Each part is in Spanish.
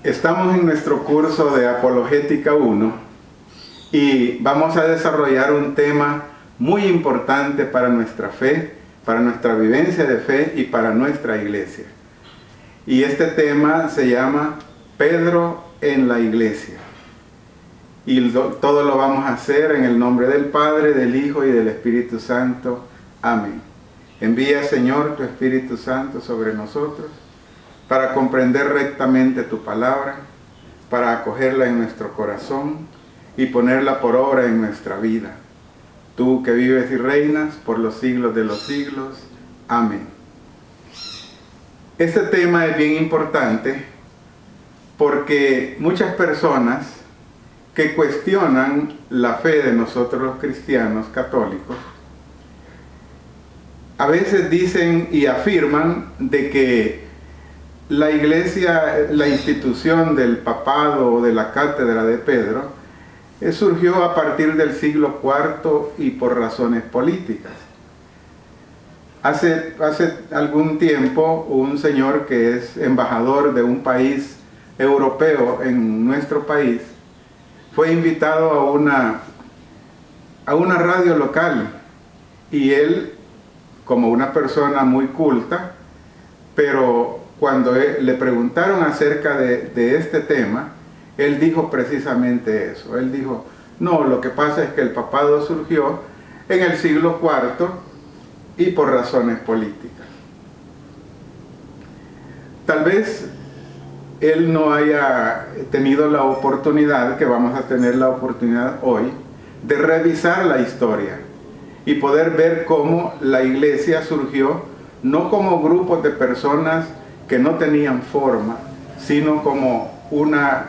Estamos en nuestro curso de Apologética 1 y vamos a desarrollar un tema muy importante para nuestra fe, para nuestra vivencia de fe y para nuestra iglesia. Y este tema se llama Pedro en la iglesia. Y todo lo vamos a hacer en el nombre del Padre, del Hijo y del Espíritu Santo. Amén. Envía, Señor, tu Espíritu Santo sobre nosotros para comprender rectamente tu palabra, para acogerla en nuestro corazón y ponerla por obra en nuestra vida. Tú que vives y reinas por los siglos de los siglos. Amén. Este tema es bien importante porque muchas personas que cuestionan la fe de nosotros los cristianos católicos, a veces dicen y afirman de que la iglesia, la institución del papado o de la cátedra de Pedro, surgió a partir del siglo IV y por razones políticas. Hace algún tiempo, un señor que es embajador de un país europeo en nuestro país, fue invitado a una radio local y él, como una persona muy culta, pero cuando le preguntaron acerca de este tema, él dijo precisamente eso. Él dijo, no, lo que pasa es que el papado surgió en el siglo IV y por razones políticas. Tal vez él no haya tenido la oportunidad, que vamos a tener la oportunidad hoy, de revisar la historia y poder ver cómo la iglesia surgió, no como grupos de personas que no tenían forma, sino como una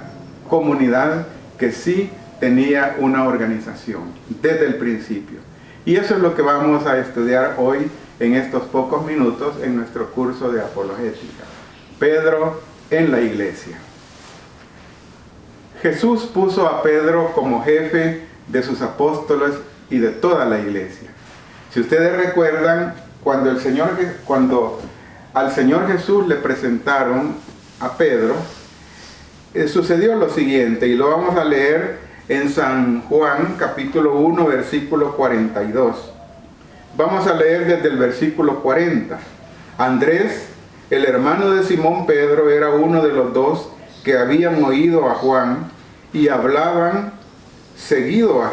comunidad que sí tenía una organización desde el principio. Y eso es lo que vamos a estudiar hoy en estos pocos minutos en nuestro curso de apologética. Pedro en la iglesia. Jesús puso a Pedro como jefe de sus apóstoles y de toda la iglesia. Si ustedes recuerdan, cuando al Señor Jesús le presentaron a Pedro, sucedió lo siguiente, y lo vamos a leer en San Juan, capítulo 1, versículo 42. Vamos a leer desde el versículo 40. Andrés, el hermano de Simón Pedro, era uno de los dos que habían oído a Juan y habían seguido a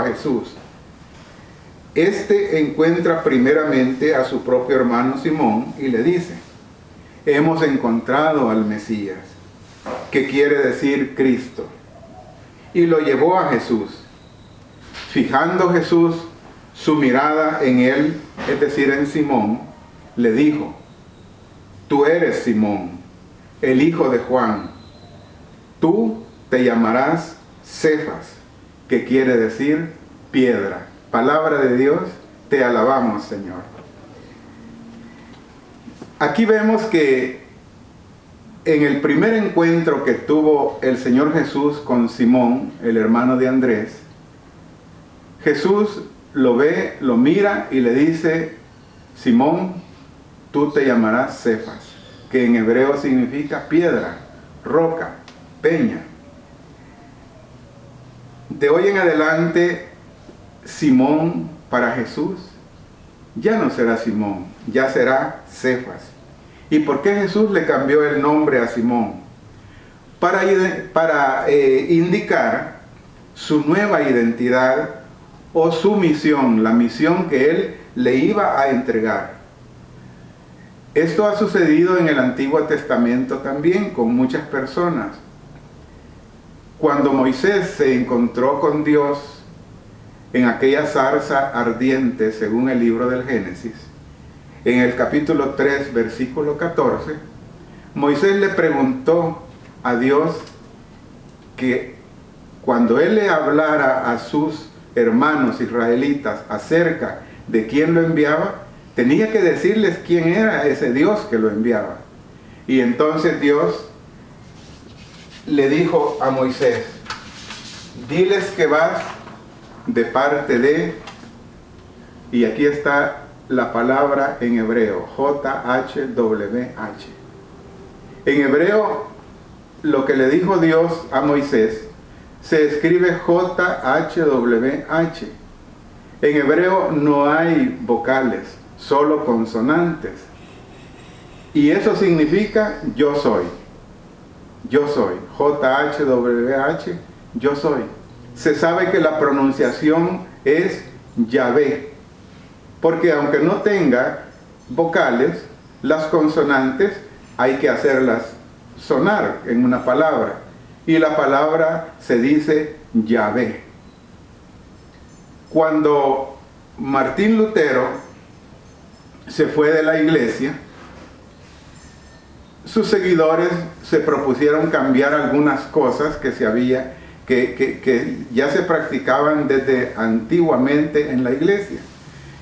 Jesús. Este encuentra primeramente a su propio hermano Simón y le dice, hemos encontrado al Mesías, que quiere decir Cristo. Y lo llevó a Jesús. Fijando Jesús su mirada en él, es decir, en Simón, le dijo, tú eres Simón, el hijo de Juan. Tú te llamarás Cefas, que quiere decir piedra. Palabra de Dios, te alabamos, Señor. Aquí vemos que en el primer encuentro que tuvo el Señor Jesús con Simón, el hermano de Andrés, Jesús lo ve, lo mira y le dice, Simón, tú te llamarás Cefas, que en hebreo significa piedra, roca, peña. De hoy en adelante, Simón para Jesús ya no será Simón, ya será Cefas. ¿Y por qué Jesús le cambió el nombre a Simón? Para indicar su nueva identidad o su misión, la misión que él le iba a entregar. Esto ha sucedido en el Antiguo Testamento también con muchas personas. Cuando Moisés se encontró con Dios en aquella zarza ardiente, según el libro del Génesis, en el capítulo 3, versículo 14, Moisés le preguntó a Dios que cuando él le hablara a sus hermanos israelitas acerca de quién lo enviaba, tenía que decirles quién era ese Dios que lo enviaba. Y entonces Dios le dijo a Moisés, diles que vas de parte de, y aquí está la palabra en hebreo, JHWH. En hebreo, lo que le dijo Dios a Moisés se escribe JHWH. En hebreo no hay vocales, solo consonantes. Y eso significa yo soy. Yo soy. JHWH, yo soy. Se sabe que la pronunciación es Yahvé, porque aunque no tenga vocales, las consonantes hay que hacerlas sonar en una palabra. Y la palabra se dice Yahvé. Cuando Martín Lutero se fue de la iglesia, sus seguidores se propusieron cambiar algunas cosas que ya se practicaban desde antiguamente en la iglesia.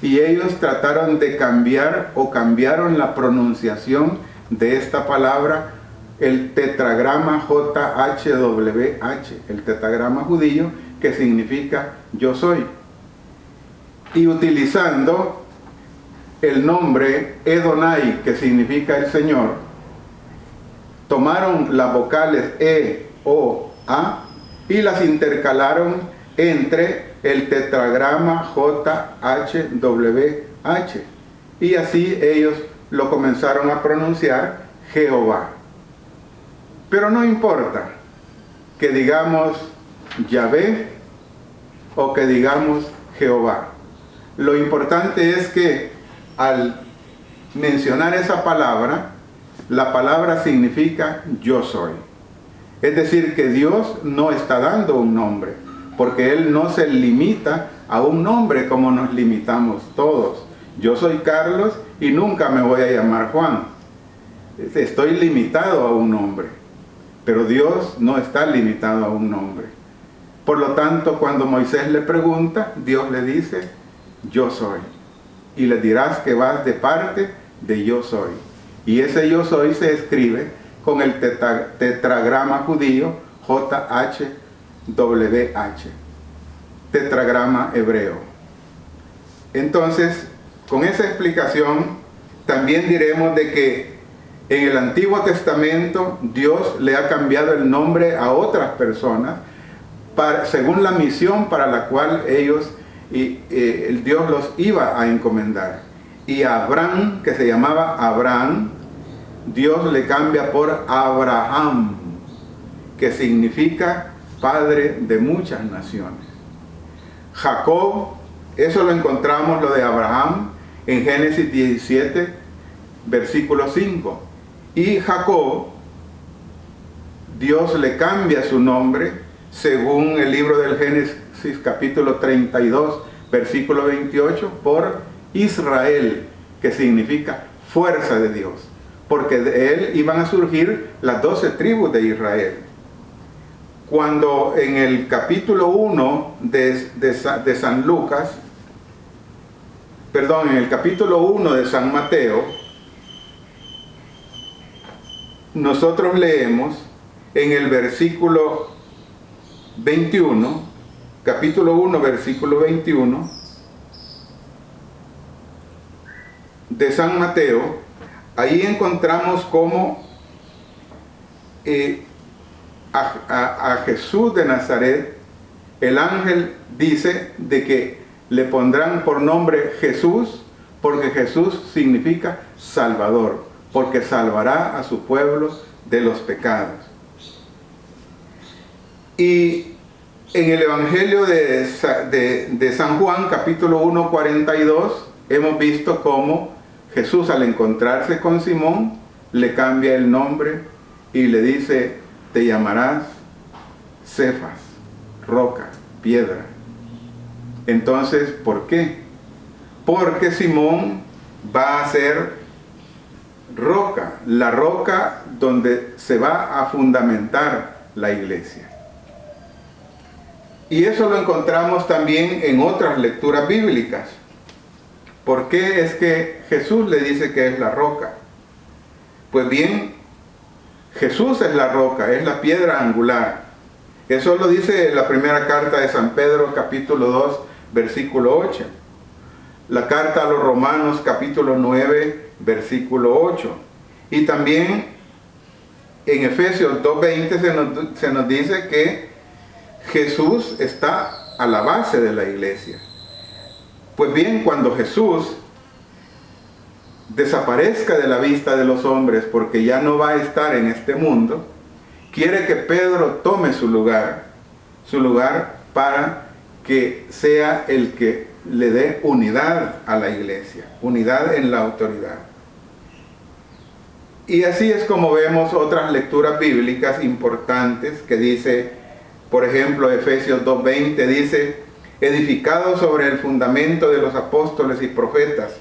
Y ellos trataron de cambiar o cambiaron la pronunciación de esta palabra, el tetragrama JHWH, el tetragrama judío que significa yo soy. Y utilizando el nombre Edonai, que significa el Señor, tomaron las vocales E, O, A y las intercalaron entre el tetragrama JHWH. Y así ellos lo comenzaron a pronunciar Jehová. Pero no importa que digamos Yahvé o que digamos Jehová. Lo importante es que al mencionar esa palabra, la palabra significa yo soy. Es decir, que Dios no está dando un nombre, porque Él no se limita a un nombre como nos limitamos todos. Yo soy Carlos y nunca me voy a llamar Juan. Estoy limitado a un nombre, pero Dios no está limitado a un nombre. Por lo tanto, cuando Moisés le pregunta, Dios le dice, yo soy. Y le dirás que vas de parte de yo soy. Y ese yo soy se escribe con el tetragrama judío JHWH, tetragrama hebreo. Entonces, con esa explicación, también diremos de que en el Antiguo Testamento Dios le ha cambiado el nombre a otras personas según la misión para la cual ellos Dios los iba a encomendar. Y a Abraham, que se llamaba Abraham, Dios le cambia por Abraham, que significa padre de muchas naciones. Jacob, eso lo encontramos, lo de Abraham, en Génesis 17, versículo 5. Y Jacob, Dios le cambia su nombre, según el libro del Génesis capítulo 32, versículo 28, por Israel, que significa fuerza de Dios, porque de él iban a surgir las 12 tribus de Israel. Cuando en el capítulo 1 de San Lucas, perdón, en el capítulo 1 de San Mateo, nosotros leemos en el versículo 21, capítulo 1, versículo 21 de San Mateo, ahí encontramos cómo a Jesús de Nazaret, el ángel dice de que le pondrán por nombre Jesús, porque Jesús significa Salvador, porque salvará a su pueblo de los pecados. Y en el Evangelio de San Juan, capítulo 1, 42, hemos visto cómo Jesús, al encontrarse con Simón, le cambia el nombre y le dice, te llamarás Cefas, roca, piedra. Entonces, ¿por qué? Porque Simón va a ser roca, la roca donde se va a fundamentar la iglesia. Y eso lo encontramos también en otras lecturas bíblicas. ¿Por qué es que Jesús le dice que es la roca? Pues bien, Jesús es la roca, es la piedra angular. Eso lo dice la primera carta de San Pedro, capítulo 2, versículo 8. La carta a los Romanos, capítulo 9, versículo 8. Y también en Efesios 2:20 se nos dice que Jesús está a la base de la iglesia. Pues bien, cuando Jesús desaparezca de la vista de los hombres, porque ya no va a estar en este mundo, quiere que Pedro tome su lugar para que sea el que le dé unidad a la iglesia, unidad en la autoridad. Y así es como vemos otras lecturas bíblicas importantes que dice, por ejemplo, Efesios 2:20 dice, edificado sobre el fundamento de los apóstoles y profetas,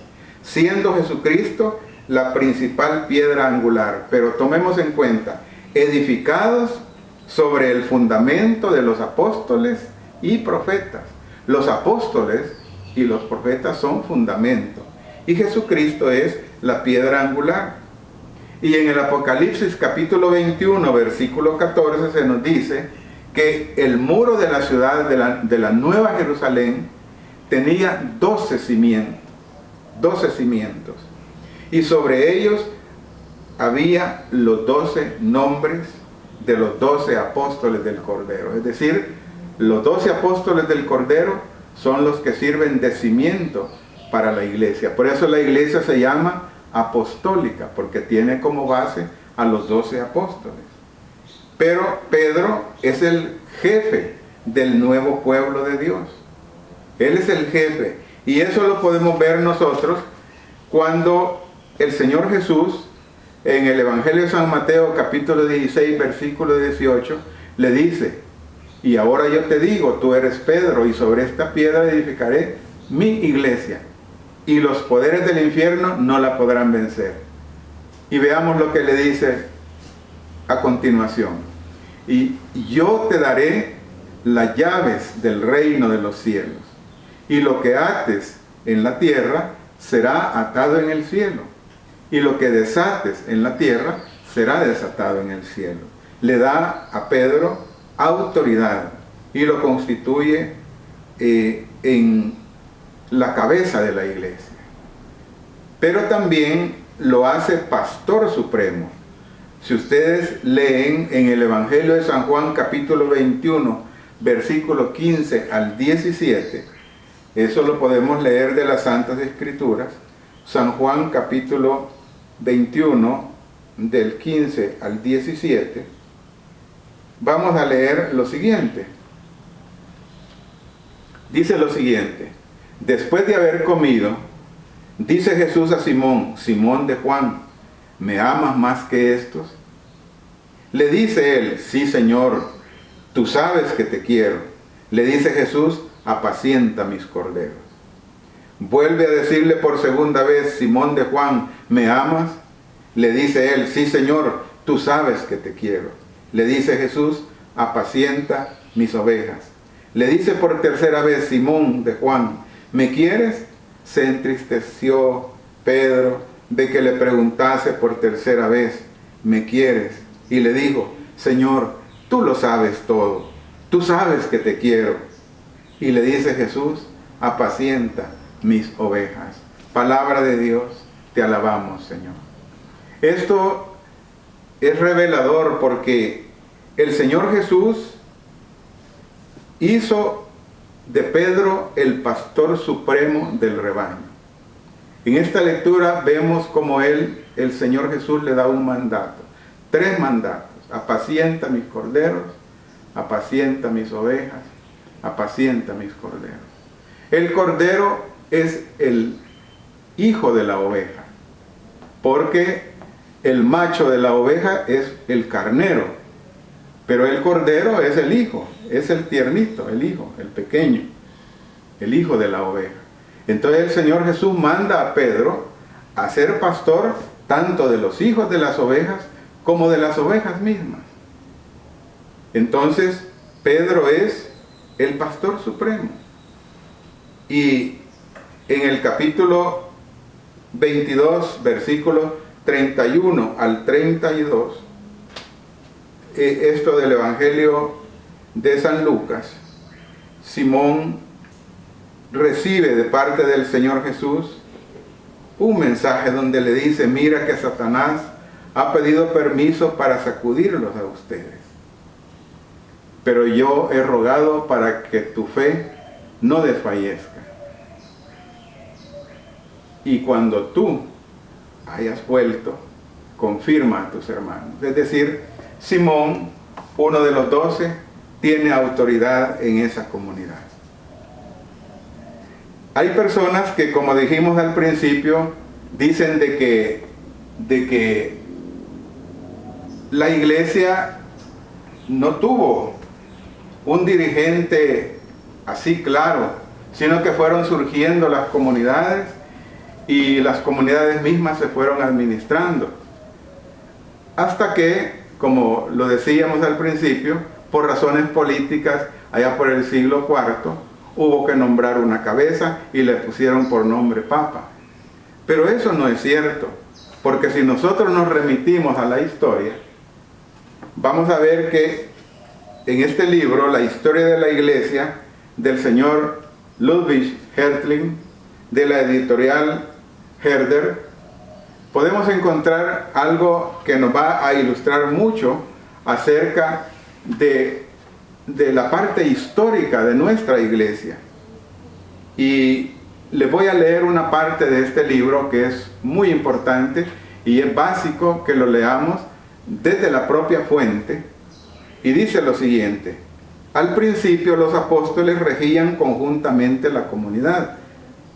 siendo Jesucristo la principal piedra angular. Pero tomemos en cuenta, edificados sobre el fundamento de los apóstoles y profetas. Los apóstoles y los profetas son fundamento, y Jesucristo es la piedra angular. Y en el Apocalipsis capítulo 21, versículo 14, se nos dice que el muro de la ciudad de la Nueva Jerusalén tenía 12 cimientos, y sobre ellos había los 12 nombres de los 12 apóstoles del Cordero. Es decir, los 12 apóstoles del Cordero son los que sirven de cimiento para la iglesia. Por eso la iglesia se llama apostólica, porque tiene como base a los 12 apóstoles. Pero Pedro es el jefe del nuevo pueblo de Dios. Él es el jefe. Y eso lo podemos ver nosotros cuando el Señor Jesús, en el Evangelio de San Mateo, capítulo 16, versículo 18, le dice, y ahora yo te digo, tú eres Pedro, y sobre esta piedra edificaré mi iglesia, y los poderes del infierno no la podrán vencer. Y veamos lo que le dice a continuación. Y yo te daré las llaves del reino de los cielos, y lo que ates en la tierra será atado en el cielo, y lo que desates en la tierra será desatado en el cielo. Le da a Pedro autoridad y lo constituye en la cabeza de la iglesia. Pero también lo hace pastor supremo. Si ustedes leen en el Evangelio de San Juan capítulo 21, versículo 15 al 17, eso lo podemos leer de las Santas Escrituras, San Juan capítulo 21, del 15 al 17, vamos a leer lo siguiente. Dice lo siguiente: después de haber comido, dice Jesús a Simón, Simón de Juan, ¿me amas más que estos? Le dice él, sí, Señor, tú sabes que te quiero. Le dice Jesús, apacienta mis corderos. Vuelve a decirle por segunda vez, Simón de Juan, ¿me amas? Le dice él, sí, Señor, tú sabes que te quiero. Le dice Jesús, apacienta mis ovejas. Le dice por tercera vez, Simón de Juan, ¿me quieres? Se entristeció Pedro de que le preguntase por tercera vez, ¿me quieres? Y le dijo, Señor, tú lo sabes todo, tú sabes que te quiero. Y le dice Jesús, apacienta mis ovejas. Palabra de Dios, te alabamos, Señor. Esto es revelador porque el Señor Jesús hizo de Pedro el pastor supremo del rebaño. En esta lectura vemos como el Señor Jesús le da un mandato, 3 mandatos: apacienta mis corderos, apacienta mis ovejas, apacienta mis corderos. El cordero es el hijo de la oveja, porque el macho de la oveja es el carnero, pero el cordero es el hijo, es el tiernito, el hijo, el pequeño, el hijo de la oveja. Entonces el Señor Jesús manda a Pedro a ser pastor tanto de los hijos de las ovejas como de las ovejas mismas. Entonces Pedro es el pastor supremo. Y en el capítulo 22, versículos 31 al 32, esto del Evangelio de San Lucas, Simón recibe de parte del Señor Jesús un mensaje donde le dice, mira que Satanás ha pedido permiso para sacudirlos a ustedes. Pero yo he rogado para que tu fe no desfallezca. Y cuando tú hayas vuelto, confirma a tus hermanos. Es decir, Simón, uno de los 12, tiene autoridad en esa comunidad. Hay personas que, como dijimos al principio, dicen de que la iglesia no tuvo un dirigente así claro, sino que fueron surgiendo las comunidades y las comunidades mismas se fueron administrando. Hasta que, como lo decíamos al principio, por razones políticas, allá por el siglo IV, hubo que nombrar una cabeza y le pusieron por nombre Papa. Pero eso no es cierto, porque si nosotros nos remitimos a la historia, vamos a ver que en este libro, La historia de la Iglesia, del señor Ludwig Hertling, de la editorial Herder, podemos encontrar algo que nos va a ilustrar mucho acerca de la parte histórica de nuestra iglesia. Y les voy a leer una parte de este libro que es muy importante y es básico que lo leamos desde la propia fuente, y dice lo siguiente: al principio los apóstoles regían conjuntamente la comunidad,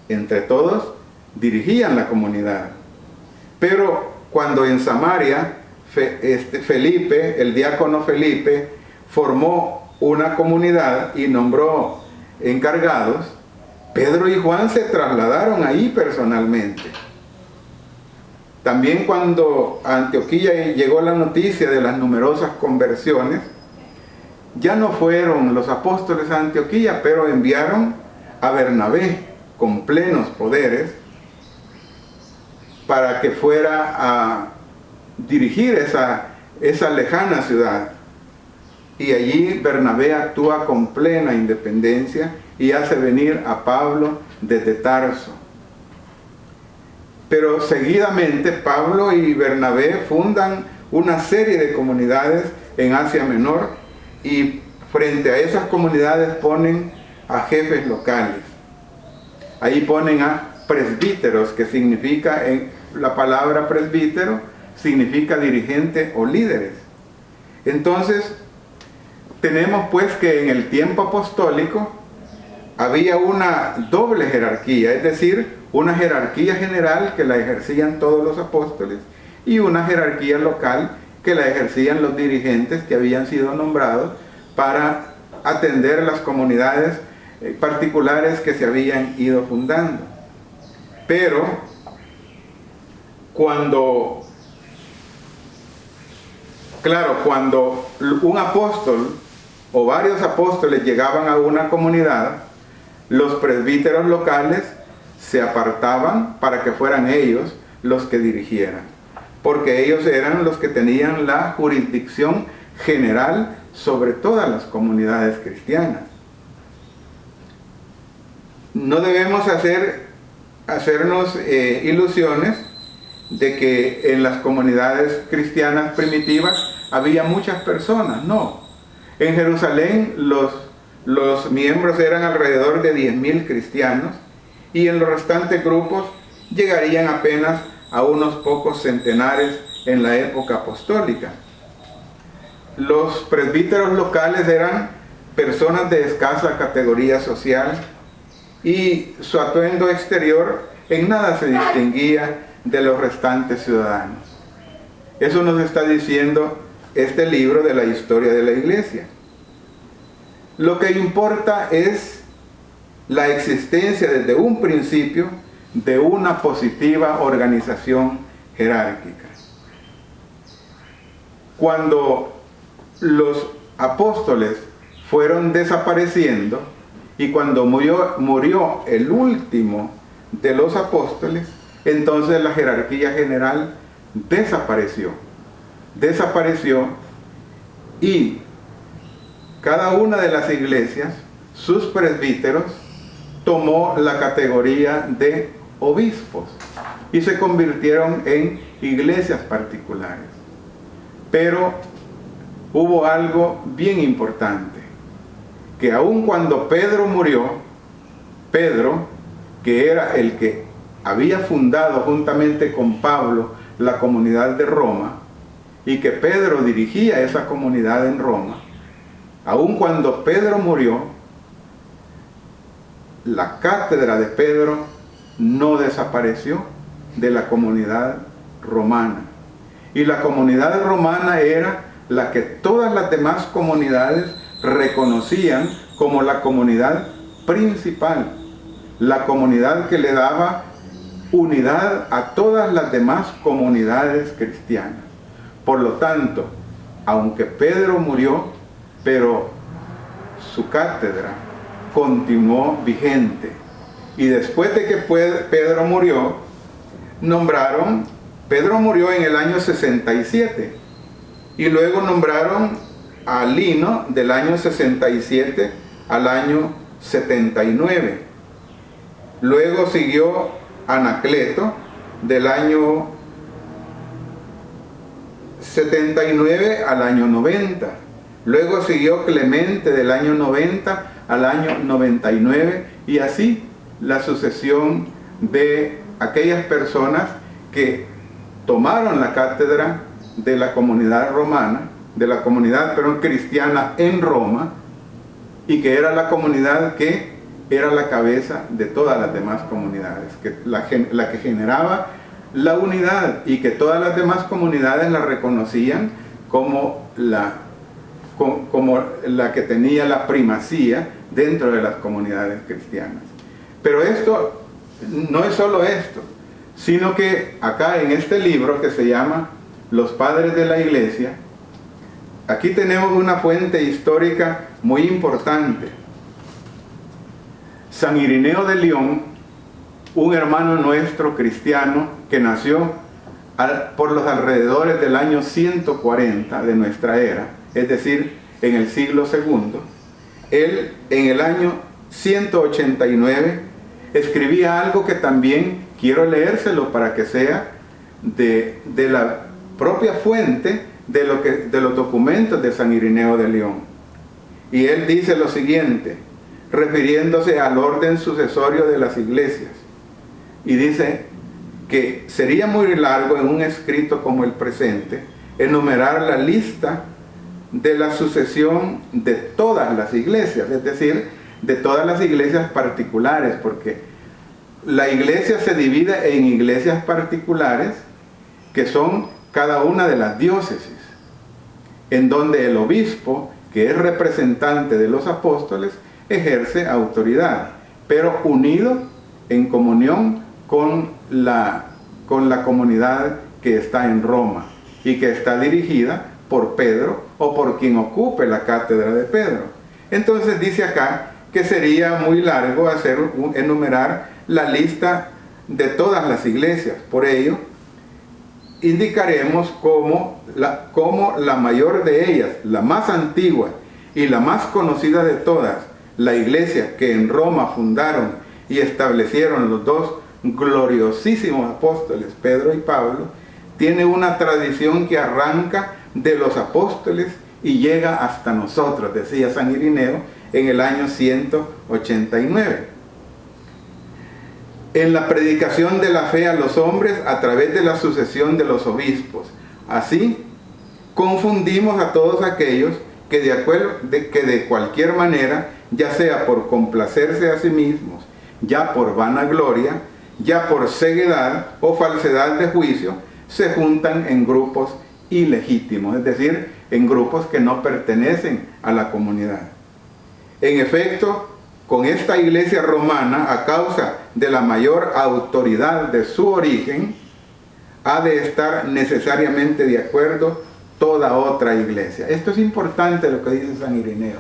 entre todos dirigían la comunidad, pero cuando en Samaria Felipe, el diácono Felipe, formó una comunidad y nombró encargados, Pedro y Juan se trasladaron ahí personalmente. También cuando a Antioquía llegó la noticia de las numerosas conversiones, ya no fueron los apóstoles a Antioquía, pero enviaron a Bernabé con plenos poderes para que fuera a dirigir esa lejana ciudad. Y allí Bernabé actúa con plena independencia y hace venir a Pablo desde Tarso. Pero seguidamente Pablo y Bernabé fundan una serie de comunidades en Asia Menor y frente a esas comunidades ponen a jefes locales. Ahí ponen a presbíteros, que significa, la palabra presbítero significa dirigente o líderes. Entonces, tenemos pues que en el tiempo apostólico había una doble jerarquía, es decir, una jerarquía general que la ejercían todos los apóstoles y una jerarquía local que la ejercían los dirigentes que habían sido nombrados para atender las comunidades particulares que se habían ido fundando. Pero cuando un apóstol o varios apóstoles llegaban a una comunidad, los presbíteros locales se apartaban para que fueran ellos los que dirigieran, porque ellos eran los que tenían la jurisdicción general sobre todas las comunidades cristianas. No debemos hacernos ilusiones de que en las comunidades cristianas primitivas había muchas personas, no. En Jerusalén los miembros eran alrededor de 10.000 cristianos y en los restantes grupos llegarían apenas a unos pocos centenares en la época apostólica. Los presbíteros locales eran personas de escasa categoría social y su atuendo exterior en nada se distinguía de los restantes ciudadanos. Eso nos está diciendo este libro de la historia de la iglesia. Lo que importa es la existencia desde un principio de una positiva organización jerárquica. Cuando los apóstoles fueron desapareciendo y cuando murió el último de los apóstoles, entonces la jerarquía general desapareció y cada una de las iglesias, sus presbíteros, tomó la categoría de obispos y se convirtieron en iglesias particulares. Pero hubo algo bien importante, que aun cuando Pedro murió, Pedro, que era el que había fundado juntamente con Pablo la comunidad de Roma, y que Pedro dirigía esa comunidad en Roma, aun cuando Pedro murió, la cátedra de Pedro no desapareció de la comunidad romana. Y la comunidad romana era la que todas las demás comunidades reconocían como la comunidad principal, la comunidad que le daba unidad a todas las demás comunidades cristianas. Por lo tanto, aunque Pedro murió, pero su cátedra continuó vigente. Y después de que Pedro murió, Pedro murió en el año 67, y luego nombraron a Lino del año 67 al año 79. Luego siguió Anacleto del año 79 al año 90. Luego siguió Clemente del año 90 al año 99, y así la sucesión de aquellas personas que tomaron la cátedra de la comunidad romana, de la comunidad cristiana en Roma, y que era la comunidad que era la cabeza de todas las demás comunidades, que la que generaba la unidad, y que todas las demás comunidades la reconocían como la que tenía la primacía dentro de las comunidades cristianas. Pero esto no es solo esto, sino que acá en este libro que se llama Los Padres de la Iglesia, aquí tenemos una fuente histórica muy importante. San Irineo de León, un hermano nuestro cristiano que nació por los alrededores del año 140 de nuestra era, es decir, en el siglo II, él en el año 189 escribía algo que también quiero leérselo para que sea de la propia fuente de los documentos de San Irineo de León. Y él dice lo siguiente, refiriéndose al orden sucesorio de las iglesias, y dice que sería muy largo en un escrito como el presente enumerar la lista de la sucesión de todas las iglesias, es decir, de todas las iglesias particulares, porque la iglesia se divide en iglesias particulares que son cada una de las diócesis, en donde el obispo, que es representante de los apóstoles, ejerce autoridad, pero unido en comunión con la comunidad que está en Roma y que está dirigida por Pedro o por quien ocupe la cátedra de Pedro. Entonces dice acá que sería muy largo enumerar la lista de todas las iglesias. Por ello, indicaremos cómo la mayor de ellas, la más antigua y la más conocida de todas, la iglesia que en Roma fundaron y establecieron los dos gloriosísimos apóstoles, Pedro y Pablo, tiene una tradición que arranca de los apóstoles y llega hasta nosotros, decía San Irineo en el año 189. En la predicación de la fe a los hombres a través de la sucesión de los obispos. Así, confundimos a todos aquellos que de cualquier manera, ya sea por complacerse a sí mismos, ya por vanagloria, ya por ceguedad o falsedad de juicio, se juntan en grupos ilegítimos, es decir, en grupos que no pertenecen a la comunidad. En efecto, con esta iglesia romana, a causa de la mayor autoridad de su origen, ha de estar necesariamente de acuerdo toda otra iglesia. Esto es importante lo que dice San Irineo.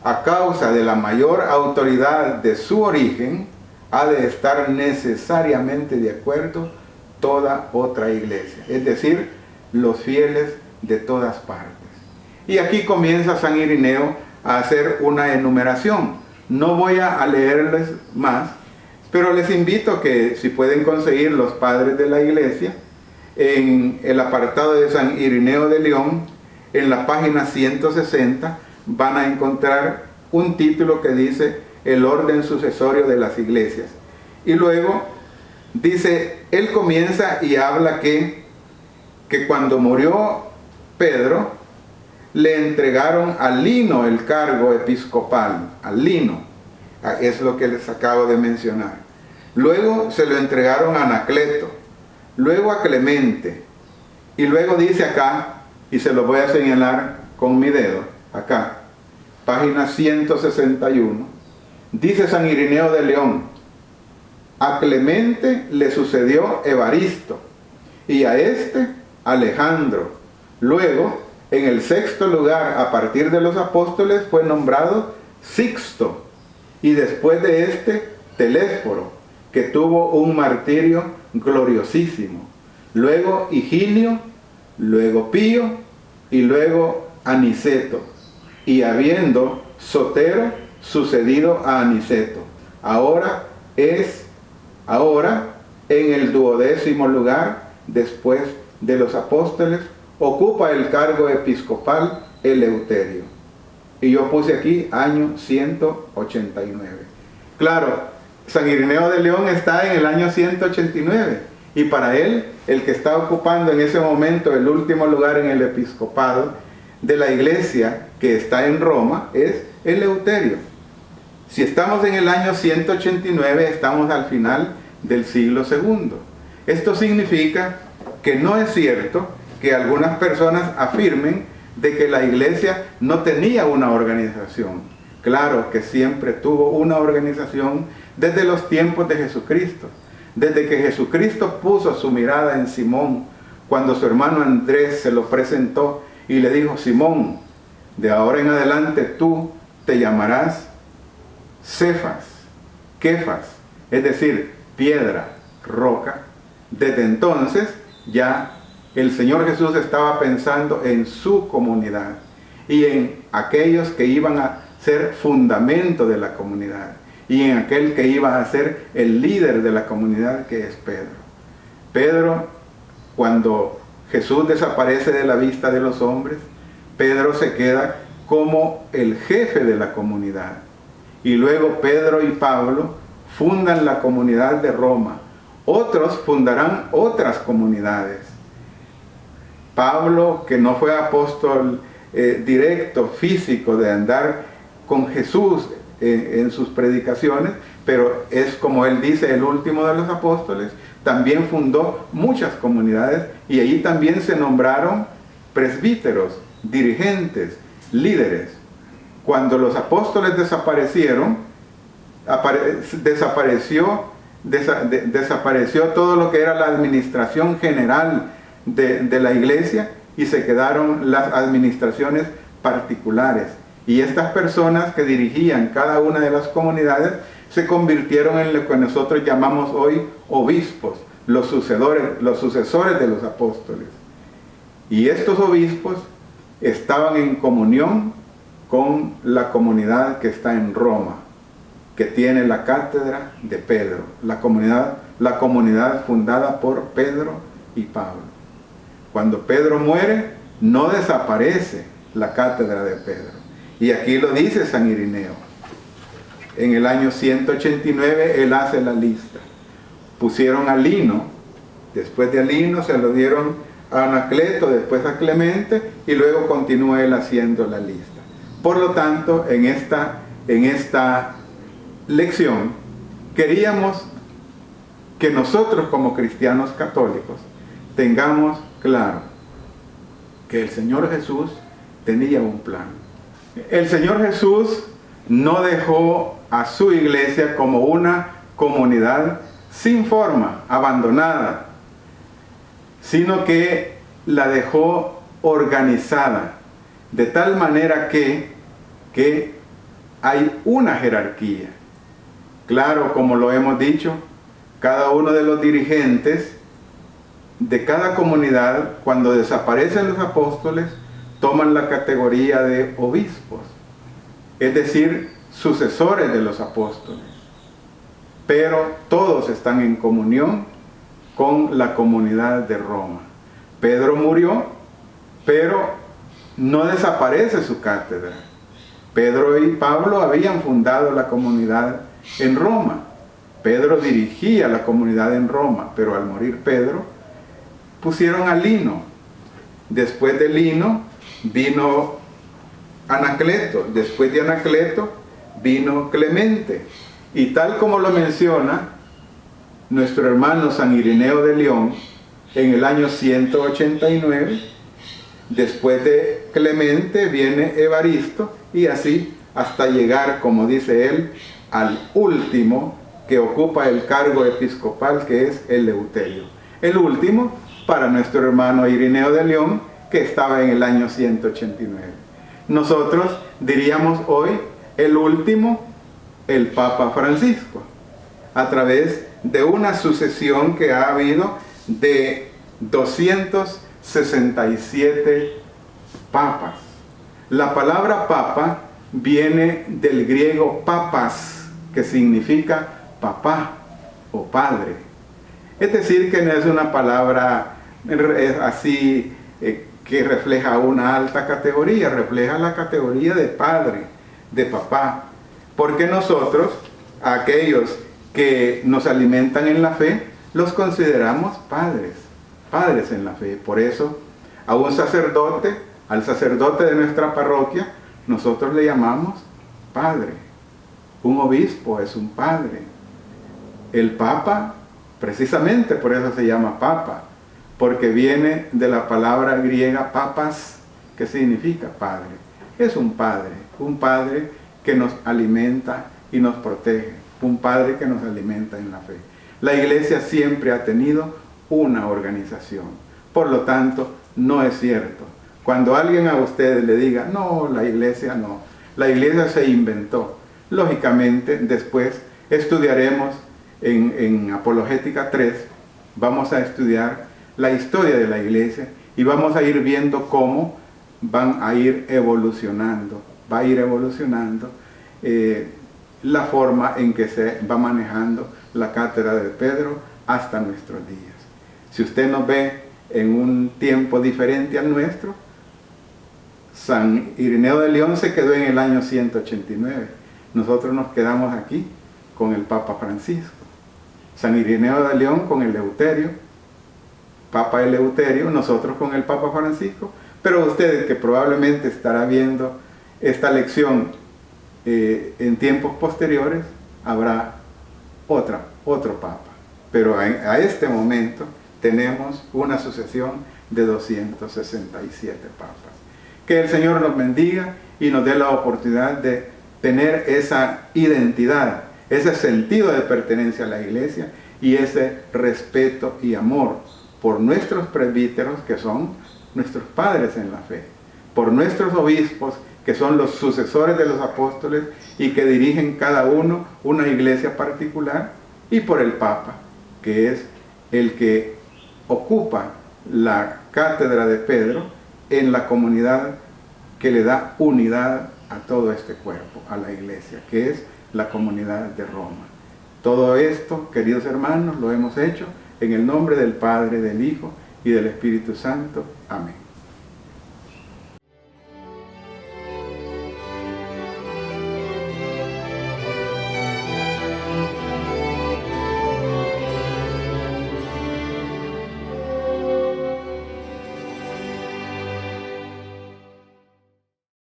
A causa de la mayor autoridad de su origen, ha de estar necesariamente de acuerdo toda otra iglesia, es decir, los fieles de todas partes. Y aquí comienza San Irineo a hacer una enumeración. No voy a leerles más, pero les invito que si pueden conseguir los padres de la iglesia, en el apartado de San Irineo de León, en la página 160, van a encontrar un título que dice el orden sucesorio de las iglesias. Y luego dice, él comienza y habla que cuando murió Pedro, le entregaron a Lino el cargo episcopal, a Lino, es lo que les acabo de mencionar. Luego se lo entregaron a Anacleto, luego a Clemente, y luego dice acá, y se lo voy a señalar con mi dedo, acá, página 161, dice San Irineo de León, a Clemente le sucedió Evaristo, y a este Alejandro. Luego, en el sexto lugar, a partir de los apóstoles, fue nombrado Sixto, y después de este, Telésforo, que tuvo un martirio gloriosísimo. Luego Higinio, luego Pío, y luego Aniceto. Y habiendo Sotero sucedido a Aniceto. Ahora en el 12º lugar, después de los apóstoles, ocupa el cargo episcopal Eleuterio. Y yo puse aquí año 189. Claro, San Irineo de León está en el año 189. Y para él, el que está ocupando en ese momento el último lugar en el episcopado de la iglesia que está en Roma es Eleuterio. Si estamos en el año 189, estamos al final del siglo II. Esto significa que no es cierto que algunas personas afirmen de que la iglesia no tenía una organización. Claro que siempre tuvo una organización desde los tiempos de Jesucristo. Desde que Jesucristo puso su mirada en Simón, cuando su hermano Andrés se lo presentó y le dijo, Simón, de ahora en adelante tú te llamarás Cefas, Kefas, es decir, piedra, roca. Desde entonces ya el Señor Jesús estaba pensando en su comunidad y en aquellos que iban a ser fundamento de la comunidad y en aquel que iba a ser el líder de la comunidad, que es Pedro. Pedro, cuando Jesús desaparece de la vista de los hombres, Pedro se queda como el jefe de la comunidad. Y luego Pedro y Pablo fundan la comunidad de Roma. Otros fundarán otras comunidades. Pablo, que no fue apóstol directo, físico, de andar con Jesús en sus predicaciones, pero es, como él dice, el último de los apóstoles, también fundó muchas comunidades y allí también se nombraron presbíteros, dirigentes, líderes. Cuando los apóstoles desaparecieron, desapareció todo lo que era la administración general de la iglesia y se quedaron las administraciones particulares. Y estas personas que dirigían cada una de las comunidades se convirtieron en lo que nosotros llamamos hoy obispos, los sucesores de los apóstoles. Y estos obispos estaban en comunión con la comunidad que está en Roma, que tiene la cátedra de Pedro, la comunidad fundada por Pedro y Pablo. Cuando Pedro muere, no desaparece la cátedra de Pedro. Y aquí lo dice San Irineo. En el año 189 él hace la lista. Pusieron a Lino, después de Lino se lo dieron a Anacleto, después a Clemente, y luego continúa él haciendo la lista. Por lo tanto, en esta lección queríamos que nosotros como cristianos católicos tengamos claro que el Señor Jesús tenía un plan. El Señor Jesús no dejó a su iglesia como una comunidad sin forma, abandonada, sino que la dejó organizada, de tal manera que hay una jerarquía. Claro, como lo hemos dicho, cada uno de los dirigentes de cada comunidad, cuando desaparecen los apóstoles, toman la categoría de obispos, es decir, sucesores de los apóstoles. Pero todos están en comunión con la comunidad de Roma. Pedro murió, pero no desaparece su cátedra. Pedro y Pablo habían fundado la comunidad en Roma. Pedro dirigía la comunidad en Roma, pero al morir Pedro, pusieron a Lino. Después de Lino vino Anacleto. Después de Anacleto vino Clemente. Y tal como lo menciona nuestro hermano San Ireneo de León, en el año 189, después de Clemente viene Evaristo, y así hasta llegar, como dice él, al último que ocupa el cargo episcopal, que es Eleuterio. El último para nuestro hermano Ireneo de León, que estaba en el año 189. Nosotros diríamos hoy el último, el Papa Francisco, a través de una sucesión que ha habido de 267 papas. La palabra papa viene del griego papas, que significa papá o padre. Es decir, que no es una palabra así que refleja una alta categoría, refleja la categoría de padre, de papá. Porque nosotros, aquellos que nos alimentan en la fe, los consideramos padres, padres en la fe. Por eso, a un sacerdote, al sacerdote de nuestra parroquia, nosotros le llamamos padre. Un obispo es un padre. El papa, precisamente por eso se llama papa, porque viene de la palabra griega papas, que significa padre. Es un padre que nos alimenta y nos protege, un padre que nos alimenta en la fe. La iglesia siempre ha tenido una organización, por lo tanto, no es cierto. Cuando alguien a ustedes le diga, no, la iglesia no, la iglesia se inventó. Lógicamente, después estudiaremos en Apologética 3, vamos a estudiar la historia de la iglesia y vamos a ir viendo cómo van a ir evolucionando, va a ir evolucionando la forma en que se va manejando la cátedra de Pedro hasta nuestros días. Si usted nos ve en un tiempo diferente al nuestro, San Ireneo de León se quedó en el año 189. Nosotros nos quedamos aquí con el Papa Francisco. San Ireneo de León con Eleuterio, Papa Eleuterio, nosotros con el Papa Francisco. Pero ustedes, que probablemente estará viendo esta lección en tiempos posteriores, habrá otro Papa. Pero a este momento tenemos una sucesión de 267 papas. Que el Señor nos bendiga y nos dé la oportunidad de tener esa identidad, ese sentido de pertenencia a la iglesia y ese respeto y amor por nuestros presbíteros, que son nuestros padres en la fe, por nuestros obispos, que son los sucesores de los apóstoles y que dirigen cada uno una iglesia particular, y por el Papa, que es el que ocupa la cátedra de Pedro en la comunidad que le da unidad a todo este cuerpo, a la iglesia, que es la comunidad de Roma. Todo esto, queridos hermanos, lo hemos hecho en el nombre del Padre, del Hijo y del Espíritu Santo. Amén.